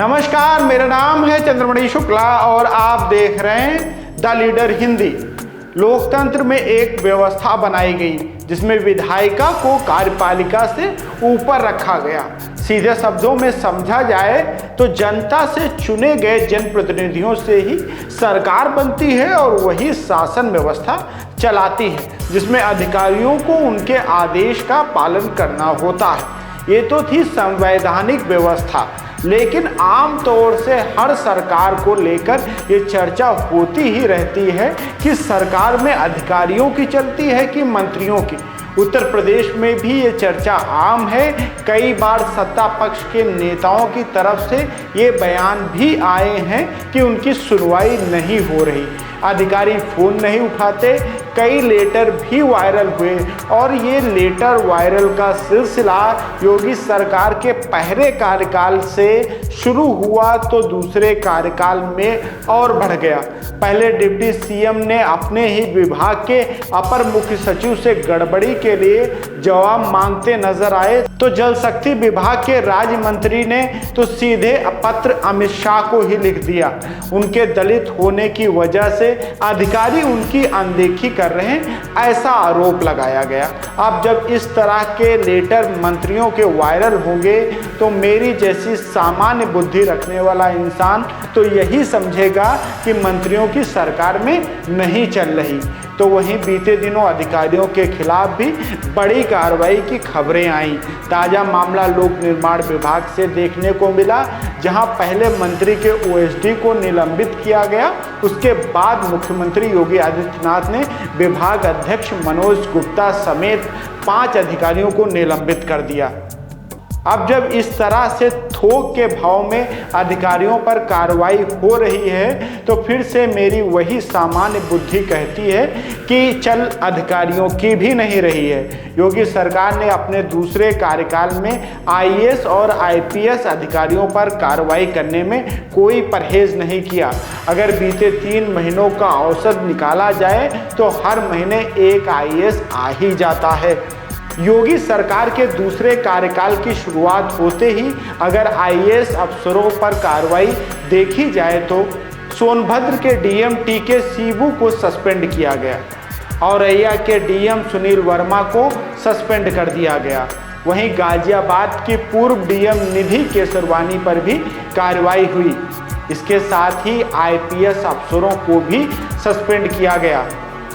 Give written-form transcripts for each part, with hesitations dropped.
नमस्कार, मेरा नाम है चंद्रमणि शुक्ला और आप देख रहे हैं द लीडर हिंदी। लोकतंत्र में एक व्यवस्था बनाई गई जिसमें विधायिका को कार्यपालिका से ऊपर रखा गया। सीधे शब्दों में समझा जाए तो जनता से चुने गए जनप्रतिनिधियों से ही सरकार बनती है और वही शासन व्यवस्था चलाती है, जिसमें अधिकारियों को उनके आदेश का पालन करना होता है। ये तो थी संवैधानिक व्यवस्था, लेकिन आमतौर से हर सरकार को लेकर ये चर्चा होती ही रहती है कि सरकार में अधिकारियों की चलती है कि मंत्रियों की। उत्तर प्रदेश में भी ये चर्चा आम है। कई बार सत्ता पक्ष के नेताओं की तरफ से ये बयान भी आए हैं कि उनकी सुनवाई नहीं हो रही, अधिकारी फोन नहीं उठाते। कई लेटर भी वायरल हुए और ये लेटर वायरल का सिलसिला योगी सरकार के पहले कार्यकाल से शुरू हुआ तो दूसरे कार्यकाल में और बढ़ गया। पहले डिप्टी सीएम ने अपने ही विभाग के अपर मुख्य सचिव से गड़बड़ी के लिए जवाब मांगते नजर आए तो जल शक्ति विभाग के राज्य मंत्री ने तो सीधे पत्र अमित शाह को ही लिख दिया। उनके दलित होने की वजह से अधिकारी उनकी अनदेखी कर रहे हैं, ऐसा आरोप लगाया गया। अब जब इस तरह के लेटर मंत्रियों के वायरल होंगे तो मेरी जैसी सामान्य बुद्धि रखने वाला इंसान तो यही समझेगा कि मंत्रियों की सरकार में नहीं चल रही। तो वहीं बीते दिनों अधिकारियों के खिलाफ भी बड़ी कार्रवाई की खबरें आईं। ताज़ा मामला लोक निर्माण विभाग से देखने को मिला, जहां पहले मंत्री के ओएसडी को निलंबित किया गया। उसके बाद मुख्यमंत्री योगी आदित्यनाथ ने विभाग अध्यक्ष मनोज गुप्ता समेत 5 अधिकारियों को निलंबित कर दिया। अब जब इस तरह से थोक के भाव में अधिकारियों पर कार्रवाई हो रही है तो फिर से मेरी वही सामान्य बुद्धि कहती है कि चल अधिकारियों की भी नहीं रही है। योगी सरकार ने अपने दूसरे कार्यकाल में आईएएस और आईपीएस अधिकारियों पर कार्रवाई करने में कोई परहेज नहीं किया। अगर बीते 3 महीनों का औसत निकाला जाए तो हर महीने एक आईएएस आ ही जाता है। योगी सरकार के दूसरे कार्यकाल की शुरुआत होते ही अगर आईएएस अफसरों पर कार्रवाई देखी जाए तो सोनभद्र के डीएम टीके सीबू को सस्पेंड किया गया, औरैया के डीएम सुनील वर्मा को सस्पेंड कर दिया गया। वहीं गाजियाबाद की पूर्व डीएम निधि केसरवानी पर भी कार्रवाई हुई। इसके साथ ही आईपीएस अफसरों को भी सस्पेंड किया गया,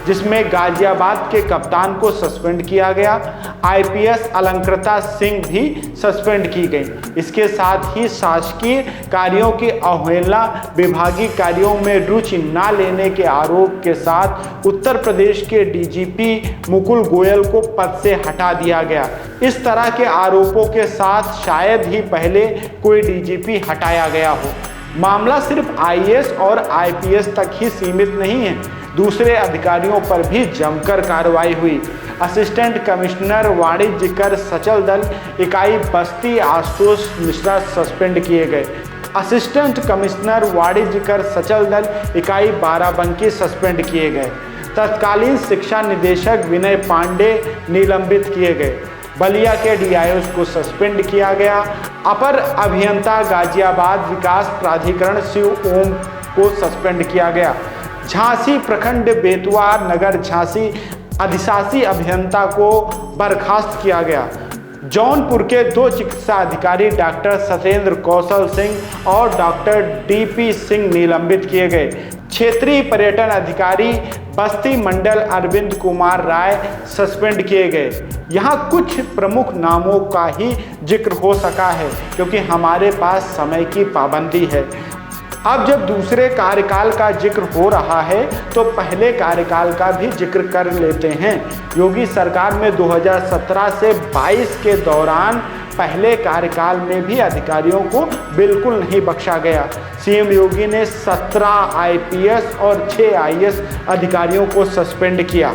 जिसमें गाजियाबाद के कप्तान को सस्पेंड किया गया। आईपीएस अलंकृता सिंह भी सस्पेंड की गई। इसके साथ ही शासकीय कार्यों की अवहेलना, विभागीय कार्यों में रुचि न लेने के आरोप के साथ उत्तर प्रदेश के डीजीपी मुकुल गोयल को पद से हटा दिया गया। इस तरह के आरोपों के साथ शायद ही पहले कोई डीजीपी हटाया गया हो। मामला सिर्फ आईएएस और आईपीएस तक ही सीमित नहीं है, दूसरे अधिकारियों पर भी जमकर कार्रवाई हुई। असिस्टेंट कमिश्नर वाणिज्य कर सचल दल इकाई बस्ती आशुतोष मिश्रा सस्पेंड किए गए। असिस्टेंट कमिश्नर वाणिज्य कर सचल दल इकाई बाराबंकी सस्पेंड किए गए। तत्कालीन शिक्षा निदेशक विनय पांडे निलंबित किए गए। बलिया के डीआईओ को सस्पेंड किया गया। अपर अभियंता गाजियाबाद विकास प्राधिकरण शिव ओम को सस्पेंड किया गया। झांसी प्रखंड बेतवा नगर झांसी अधिशासी अभियंता को बर्खास्त किया गया। जौनपुर के 2 चिकित्सा अधिकारी डॉक्टर सत्येंद्र कौशल सिंह और डॉक्टर डीपी सिंह निलंबित किए गए। क्षेत्रीय पर्यटन अधिकारी बस्ती मंडल अरविंद कुमार राय सस्पेंड किए गए। यहाँ कुछ प्रमुख नामों का ही जिक्र हो सका है क्योंकि हमारे पास समय की पाबंदी है। अब जब दूसरे कार्यकाल का जिक्र हो रहा है तो पहले कार्यकाल का भी जिक्र कर लेते हैं। योगी सरकार में 2017 से 22 के दौरान पहले कार्यकाल में भी अधिकारियों को बिल्कुल नहीं बख्शा गया। सीएम योगी ने 17 आईपीएस और 6 आईएएस अधिकारियों को सस्पेंड किया।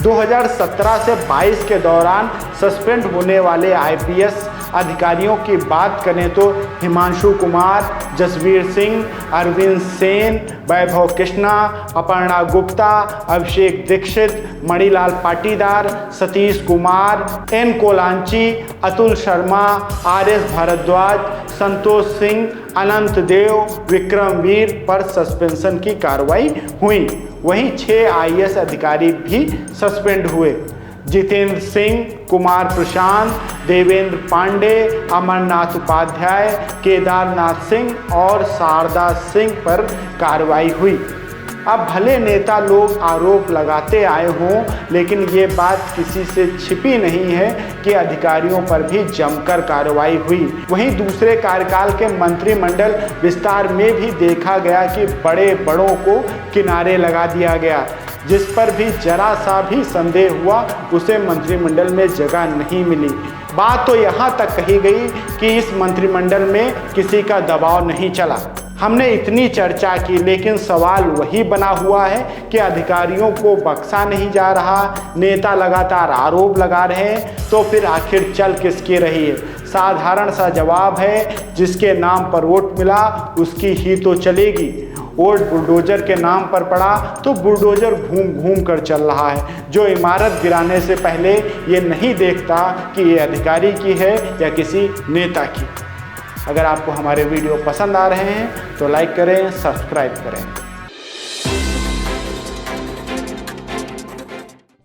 2017 से 22 के दौरान सस्पेंड होने वाले आईपीएस अधिकारियों की बात करें तो हिमांशु कुमार, जसवीर सिंह, अरविंद सेन, वैभव कृष्णा, अपर्णा गुप्ता, अभिषेक दीक्षित, मणिलाल पाटीदार, सतीश कुमार, एन कोलांची, अतुल शर्मा, आर.एस. भारद्वाज, संतोष सिंह, अनंत देव, विक्रमवीर पर सस्पेंशन की कार्रवाई हुई। वहीं 6 IAS अधिकारी भी सस्पेंड हुए। जितेंद्र सिंह, कुमार प्रशांत, देवेंद्र पांडे, अमरनाथ उपाध्याय, केदारनाथ सिंह और शारदा सिंह पर कार्रवाई हुई। अब भले नेता लोग आरोप लगाते आए हों, लेकिन ये बात किसी से छिपी नहीं है कि अधिकारियों पर भी जमकर कार्रवाई हुई। वहीं दूसरे कार्यकाल के मंत्रिमंडल विस्तार में भी देखा गया कि बड़े बड़ों को किनारे लगा दिया गया। जिस पर भी जरा सा भी संदेह हुआ उसे मंत्रिमंडल में जगह नहीं मिली। बात तो यहाँ तक कही गई कि इस मंत्रिमंडल में किसी का दबाव नहीं चला। हमने इतनी चर्चा की, लेकिन सवाल वही बना हुआ है कि अधिकारियों को बख्शा नहीं जा रहा, नेता लगातार आरोप लगा रहे हैं, तो फिर आखिर चल किसकी रही है? साधारण सा जवाब है, जिसके नाम पर वोट मिला उसकी ही तो चलेगी। वोट बुलडोजर के नाम पर पड़ा तो बुलडोजर घूम घूम कर चल रहा है, जो इमारत गिराने से पहले ये नहीं देखता कि ये अधिकारी की है या किसी नेता की। अगर आपको हमारे वीडियो पसंद आ रहे हैं तो लाइक करें, सब्सक्राइब करें।